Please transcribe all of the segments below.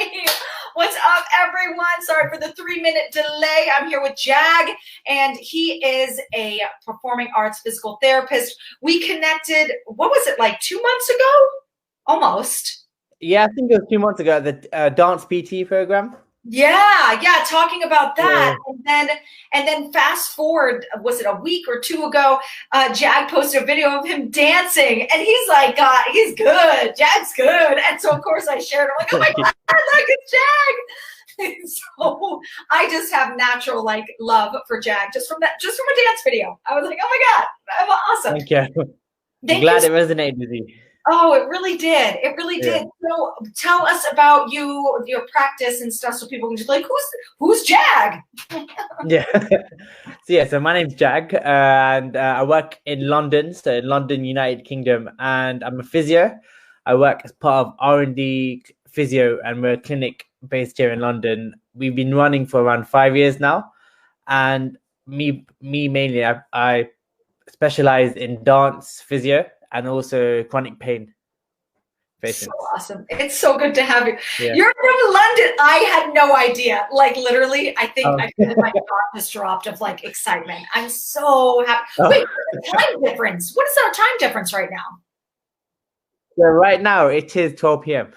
Hi, what's up, everyone? Sorry for the 3-minute delay. I'm here with Jag, and he is a performing arts physical therapist. We connected, what was it, like 2 months ago? Almost. Yeah, I think it was 2 months ago at the dance PT program. Yeah, talking about that. Yeah. And then fast forward, was it a week or two ago, Jag posted a video of him dancing, and he's like, God, he's good. Jag's good. And so of course I shared it. I'm like, oh my God, look, it's Jag. So I just have natural love for Jag just from a dance video. I was like, oh my God, I'm awesome. Thank you. Thank Glad you. it resonated with you. Oh, it really did. It really did. So tell us about your practice and stuff, so people can just like, who's Jag? Yeah. So my name's Jag, and I work in London, so in London, United Kingdom, and I'm a physio. I work as part of R&D Physio, and we're a clinic based here in London. We've been running for around 5 years now, and me mainly, I specialize in dance physio and also chronic pain patients. So awesome. It's so good to have you. Yeah. You're from London. I had no idea. Like literally, I think I feel like my jaw has dropped of like excitement. I'm so happy. Wait, time difference. What is our time difference right now? So right now it is 12 p.m.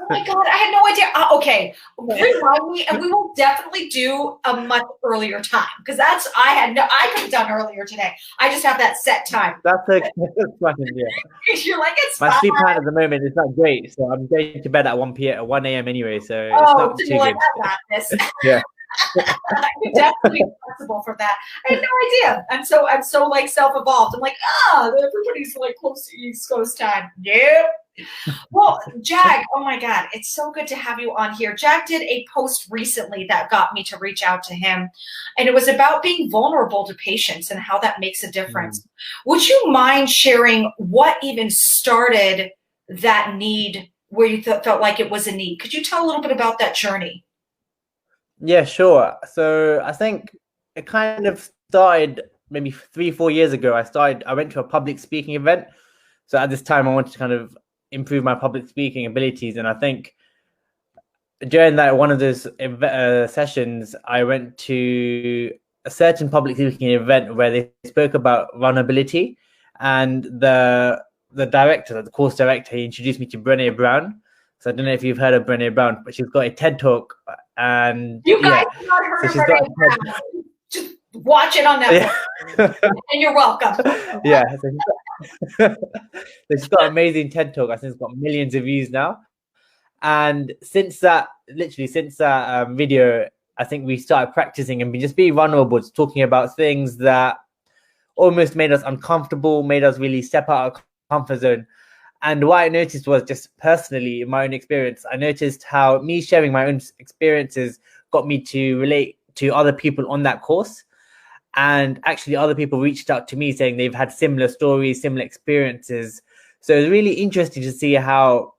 Oh my God, I had no idea. Okay, remind me, and we will definitely do a much earlier time, because I could have done earlier today. I just have that set time. That's okay. That's fine, yeah. You're like, it's My fine. sleep pattern at the moment is not great, so I'm going to bed at 1 a.m. anyway, so it's so not too like, good. I got this. Yeah. I'm definitely flexible for that. I had no idea. I'm so like self-evolved. I'm like, everybody's like close to East Coast time. Yep. Well, Jag, oh my God, it's so good to have you on here. Jag did a post recently that got me to reach out to him, and it was about being vulnerable to patients and how that makes a difference. Would you mind sharing what even started that need, where you felt like it was a need? Could you tell a little bit about that journey? Yeah, sure. So I think it kind of started maybe 3-4 years ago. I went to a public speaking event. So at this time I wanted to kind of improve my public speaking abilities, and I think during that one of those sessions I went to a certain public speaking event where they spoke about vulnerability, and the director, the course director, he introduced me to Brené Brown. So I don't know if you've heard of Brené Brown, but she's got a TED talk, and you guys have not heard of Brené Brown. Just watch it on Netflix, and you're welcome. Yeah. So she's got an amazing TED talk. I think it's got millions of views now. And since that video, I think we started practicing and just being vulnerable, talking about things that almost made us uncomfortable, made us really step out of our comfort zone. And what I noticed was, just personally, in my own experience, I noticed how me sharing my own experiences got me to relate to other people on that course. And actually other people reached out to me saying they've had similar stories, similar experiences. So it's really interesting to see how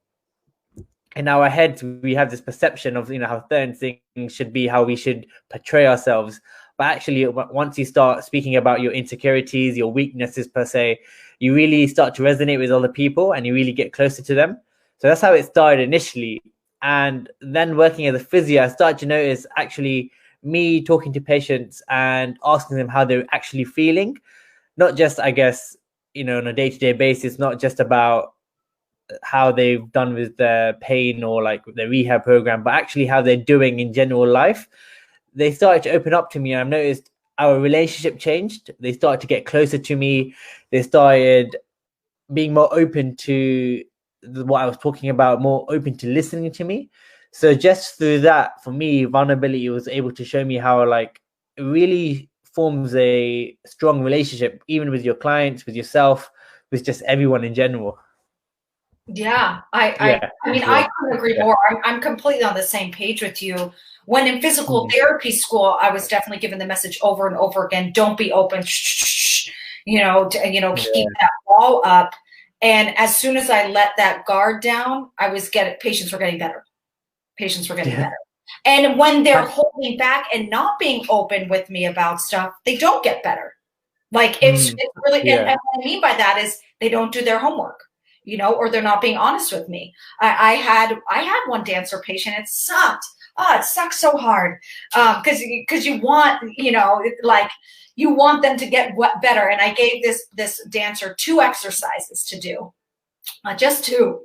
in our heads we have this perception of, how certain things should be, how we should portray ourselves. But actually, once you start speaking about your insecurities, your weaknesses per se, you really start to resonate with other people and you really get closer to them. So that's how it started initially. And then working as a physio, I started to notice actually me talking to patients and asking them how they're actually feeling, not just, I guess, on a day-to-day basis, not just about how they've done with their pain or like their rehab program, but actually how they're doing in general life. They started to open up to me, and I've noticed our relationship changed. They started to get closer to me. They started being more open to what I was talking about, more open to listening to me. So just through that, for me, vulnerability was able to show me how it really forms a strong relationship, even with your clients, with yourself, with just everyone in general. Yeah, I mean, I couldn't agree more. I'm completely on the same page with you. When in physical therapy school, I was definitely given the message over and over again: don't be open, keep that wall up. And as soon as I let that guard down, patients were getting better. Patients were getting better. And when they're holding back and not being open with me about stuff, they don't get better. Like it's really, and what I mean by that is they don't do their homework. you know, or they're not being honest with me. I had one dancer patient. It sucked. Oh, it sucks so hard. Because you want, you know, like you want them to get better. And I gave this dancer 2 exercises to do. Just two.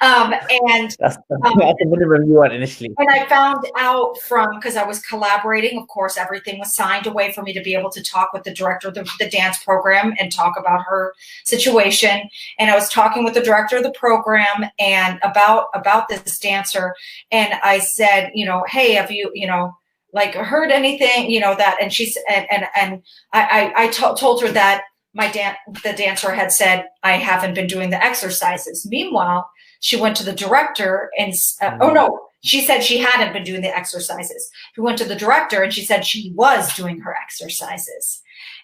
And That's the minimum you want initially. and I found out because I was collaborating, of course, everything was signed away for me to be able to talk with the director of the dance program and talk about her situation. And I was talking with the director of the program and about this dancer. And I said, you know, hey, have you, you know, like heard anything, you know, that, and she's, and I told her that the dancer had said, I haven't been doing the exercises. Meanwhile, she went to the director and, oh no, she said she hadn't been doing the exercises. We went to the director and she said she was doing her exercises.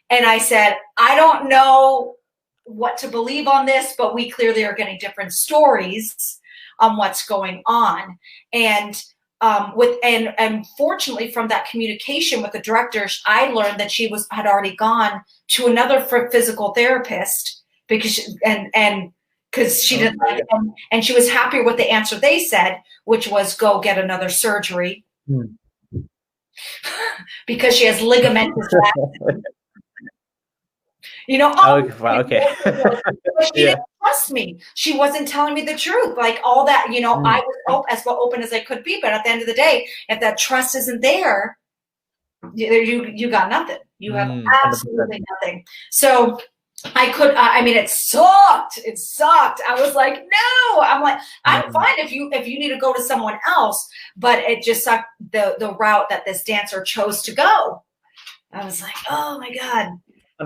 And I said, I don't know what to believe on this, but we clearly are getting different stories on what's going on. And fortunately from that communication with the director, I learned that she had already gone to another physical therapist because she didn't like it, and she was happy with the answer they said, which was go get another surgery because she has ligamentous laxity. You know, okay. But she didn't trust me. She wasn't telling me the truth. Like all that, you know, I was as open as I could be. But at the end of the day, if that trust isn't there, you got nothing. You have absolutely 100%. Nothing. So I mean, it sucked. I was like, no, I'm like, I'm fine if you need to go to someone else, but it just sucked the route that this dancer chose to go. I was like, oh my God.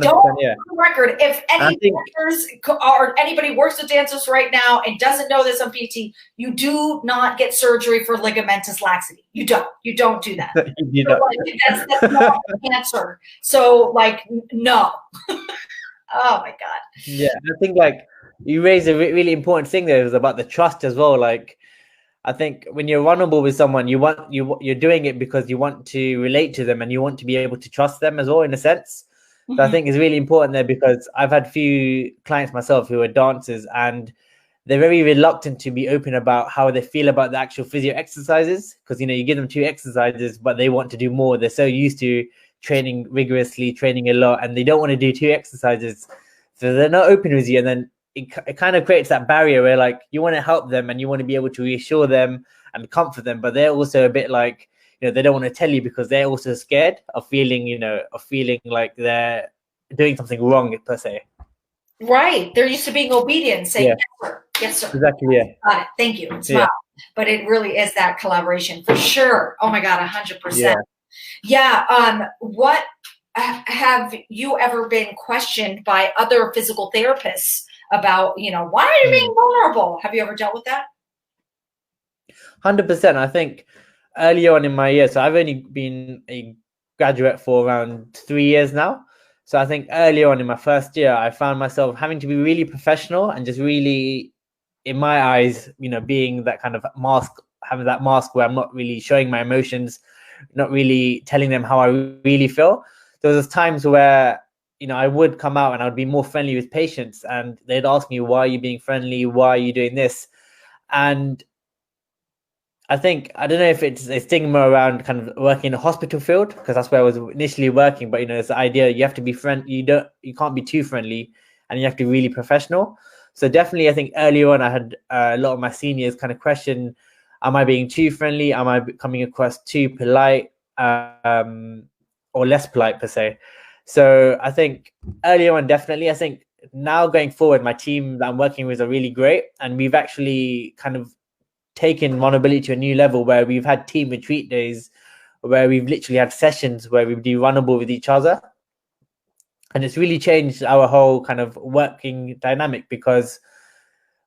Don't, yeah. For the record, if any dancers or anybody works with dancers right now and doesn't know this on PT, you do not get surgery for ligamentous laxity. You don't do that. You don't. Like, that's not cancer. So like, no. Oh my God. Yeah, I think like you raised a really important thing there, is about the trust as well. Like, I think when you're vulnerable with someone, you're doing it because you want to relate to them and you want to be able to trust them as well, in a sense. So I think it's really important there, because I've had few clients myself who are dancers and they're very reluctant to be open about how they feel about the actual physio exercises, because, you know, you give them 2 exercises, but they want to do more. They're so used to training rigorously, training a lot, and they don't want to do 2 exercises. So they're not open with you. And then it kind of creates that barrier where like you want to help them and you want to be able to reassure them and comfort them, but they're also a bit like, you know, they don't want to tell you because they're also scared of feeling, you know, like they're doing something wrong per se. Right. They're used to being obedient, saying, yes, sir. Yes, sir. Exactly. Yeah. Got it. Thank you. Smile. Yeah. But it really is that collaboration for sure. Oh my God, 100%. Yeah. What have you ever been questioned by other physical therapists about, you know, why are you being vulnerable? Have you ever dealt with that? 100%. I think early on in my year, so I've only been a graduate for around 3 years now. So I think early on in my first year, I found myself having to be really professional and just really, in my eyes, you know, being that kind of mask, having that mask where I'm not really showing my emotions, not really telling them how I really feel. There was times where, you know, I would come out and I would be more friendly with patients and they'd ask me, why are you being friendly? Why are you doing this? And I think, I don't know if it's a stigma around kind of working in a hospital field, because that's where I was initially working. But, you know, it's the idea you have to be you can't be too friendly and you have to be really professional. So definitely, I think early on, I had a lot of my seniors kind of question, am I being too friendly? Am I coming across too polite or less polite per se? So I think early on, definitely. I think now going forward, my team that I'm working with are really great. And we've actually kind of taken vulnerability to a new level, where we've had team retreat days where we've literally had sessions where we do runnable with each other. And it's really changed our whole kind of working dynamic, because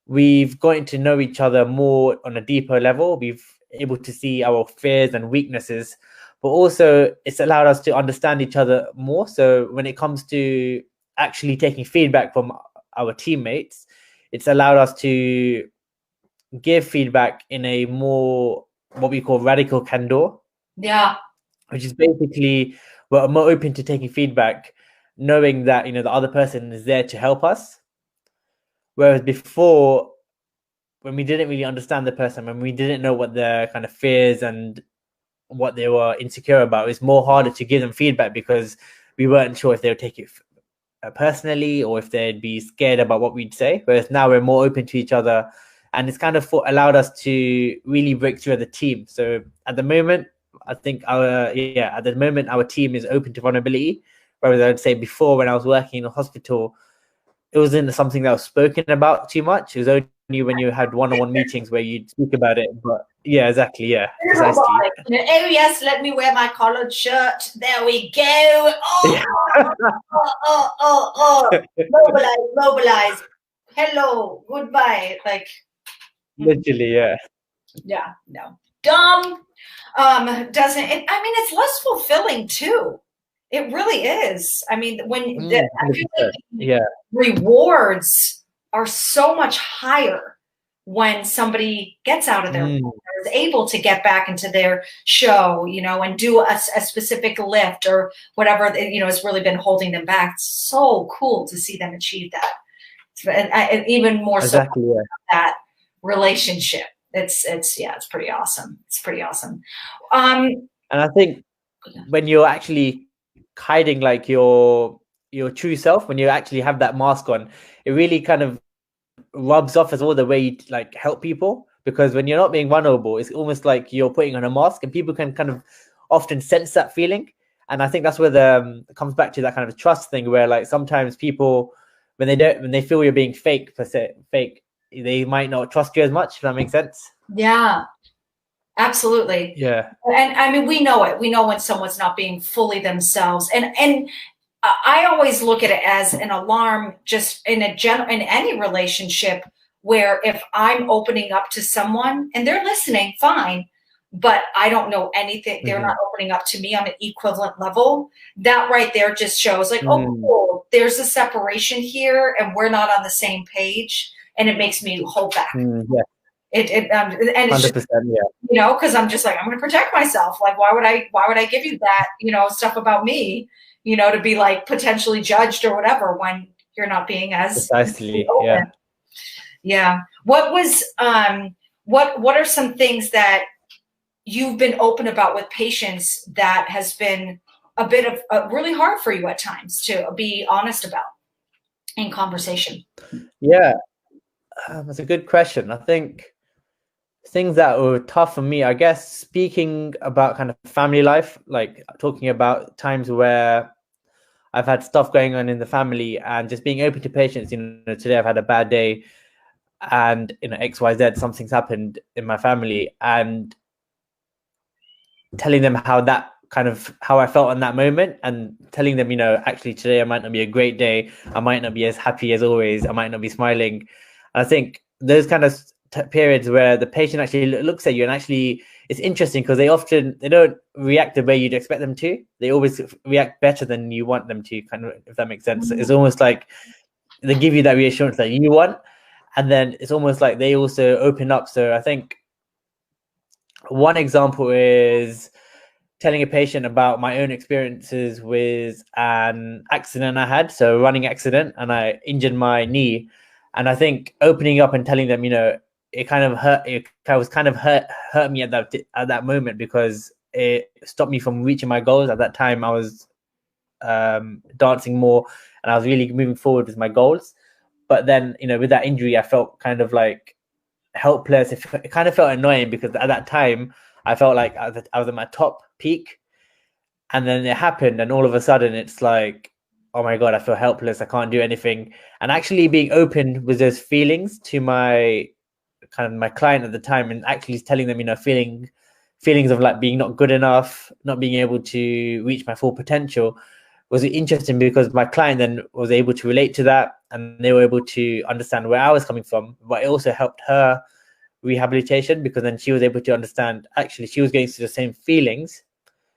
we've gotten to know each other more on a deeper level. We've able to see our fears and weaknesses, but also it's allowed us to understand each other more. So when it comes to actually taking feedback from our teammates, it's allowed us to give feedback in a more, what we call radical candor. Yeah. Which is basically, we're more open to taking feedback, knowing that, you know, the other person is there to help us. Whereas before, when we didn't really understand the person, when we didn't know what their kind of fears and what they were insecure about, it's more harder to give them feedback because we weren't sure if they would take it personally or if they'd be scared about what we'd say. Whereas now we're more open to each other, and it's kind of allowed us to really break through as a team. So at the moment, I think our team is open to vulnerability. Whereas I'd say before, when I was working in a hospital, it wasn't something that was spoken about too much. It was only when you had one-on-one meetings where you'd speak about it. But yeah, exactly. Yeah, precisely. Oh yes, let me wear my collared shirt. There we go. Oh, mobilize. Hello, goodbye. Like literally, yeah. Yeah, no. Dumb. Doesn't it? I mean, it's less fulfilling too. It really is. I mean, when I feel like rewards are so much higher when somebody gets out of their is able to get back into their show, and do a specific lift or whatever, has really been holding them back. It's so cool to see them achieve that. And even more exactly, so that relationship. It's pretty awesome. It's pretty awesome. And I think when you're actually hiding like your true self, when you actually have that mask on, it really kind of rubs off as well the way you like help people, because when you're not being vulnerable, it's almost like you're putting on a mask, and people can kind of often sense that feeling. And I think that's where it comes back to that kind of trust thing, where like sometimes people, when they feel you're being fake, they might not trust you as much, if that makes sense. Yeah, absolutely. Yeah. And I mean, we know it. We know when someone's not being fully themselves. And I always look at it as an alarm, just in any relationship, where if I'm opening up to someone and they're listening, fine, but I don't know anything, they're not opening up to me on an equivalent level, that right there just shows like, oh, cool, there's a separation here and we're not on the same page. And it makes me hold back. Yeah. And it's just, 100%, yeah. Because I'm just like, I'm going to protect myself. Like, why would I give you that, stuff about me, to be like potentially judged or whatever when you're not being as precisely open. Yeah. Yeah. What was what are some things that you've been open about with patients that has been a bit of really hard for you at times to be honest about in conversation? Yeah. That's a good question. I think things that were tough for me, I guess, speaking about kind of family life, like talking about times where I've had stuff going on in the family, and just being open to patients. Today I've had a bad day, and XYZ, something's happened in my family, and telling them how I felt in that moment, and telling them, actually today I might not be a great day. I might not be as happy as always. I might not be smiling. And I think those kind of periods where the patient actually looks at you, and actually it's interesting because they don't react the way you'd expect them to. They always react better than you want them to, kind of, if that makes sense. It's almost like they give you that reassurance that you want, and then it's almost like they also open up. So I think one example is telling a patient about my own experiences with an accident I had, so a running accident, and I injured my knee. And I think opening up and telling them, it kind of hurt. It was kind of hurt me at that moment, because it stopped me from reaching my goals. At that time, I was dancing more, and I was really moving forward with my goals. But then, with that injury, I felt kind of like helpless. It kind of felt annoying, because at that time I felt like I was at my top peak, and then it happened, and all of a sudden it's like, oh my God, I feel helpless. I can't do anything. And actually being open with those feelings to my client at the time, and actually telling them, feelings of like being not good enough, not being able to reach my full potential, was interesting, because my client then was able to relate to that, and they were able to understand where I was coming from. But it also helped her rehabilitation, because then she was able to understand actually she was going through the same feelings,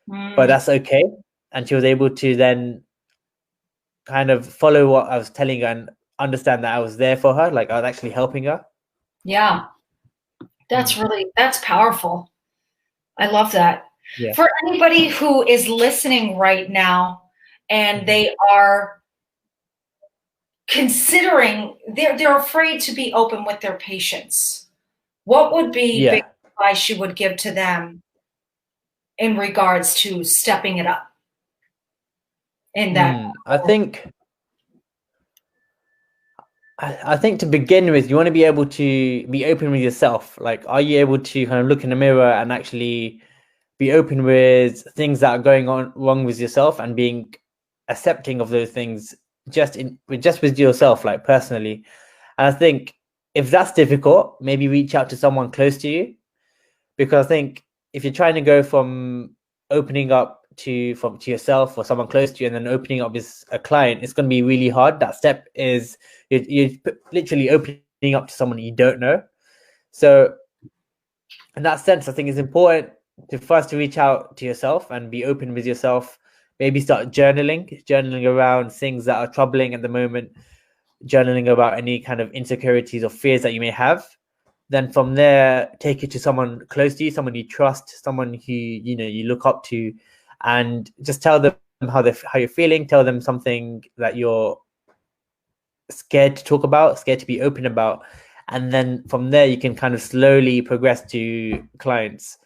but that's okay. And she was able to then kind of follow what I was telling her and understand that I was there for her, like I was actually helping her. Yeah, that's powerful. I love that. Yeah. For anybody who is listening right now and they are considering they're afraid to be open with their patients, what would be big advice you would give to them in regards to stepping it up in that? I think to begin with, you want to be able to be open with yourself. Like, are you able to kind of look in the mirror and actually be open with things that are going on wrong with yourself and being accepting of those things just with yourself, like personally. And I think if that's difficult, maybe reach out to someone close to you, because I think if you're trying to go from opening up to yourself or someone close to you and then opening up as a client, it's going to be really hard. That step is you're literally opening up to someone you don't know. So in that sense, I think it's important to first reach out to yourself and be open with yourself. Maybe start journaling around things that are troubling at the moment, journaling about any kind of insecurities or fears that you may have. Then from there, take it to someone close to you, someone you trust, someone who you look up to, and just tell them how you're feeling. Tell them something that you're scared to talk about, scared to be open about, and then from there you can kind of slowly progress to clients.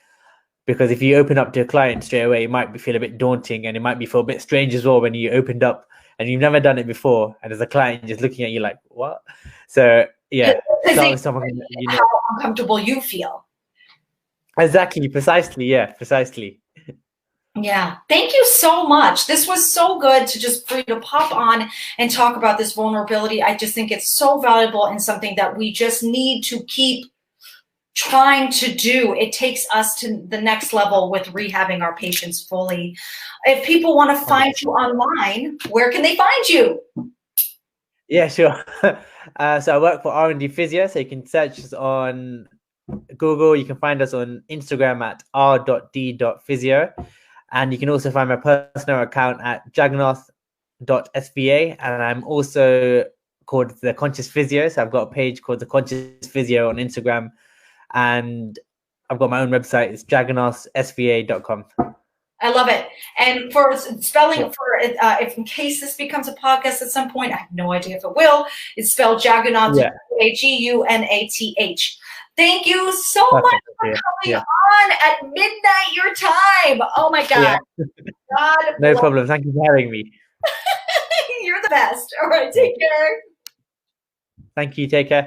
Because if you open up to a client straight away, it might feel a bit daunting, and it might feel a bit strange as well when you opened up and you've never done it before, and there's a client just looking at you like, what? So yeah, start with someone how uncomfortable you feel. Exactly, precisely. Yeah, thank you so much. This was so good for you to pop on and talk about this vulnerability. I just think it's so valuable and something that we just need to keep trying to do. It takes us to the next level with rehabbing our patients fully. If people want to find you online, where can they find you? Yeah, sure. So I work for R&D Physio, so you can search us on Google. You can find us on Instagram at r.d.physio, and you can also find my personal account at jagannath.sva, and I'm also called The Conscious Physio, so I've got a page called The Conscious Physio on Instagram, and I've got my own website. It's jagannathsva.com. I love it. And for spelling, if in case this becomes a podcast at some point, I have no idea if it will, it's spelled Jagannath, Gunath. Thank you so much for coming on at midnight your time. Oh my God. God no problem. Thank you for having me. You're the best. All right. Take care. Thank you. Take care.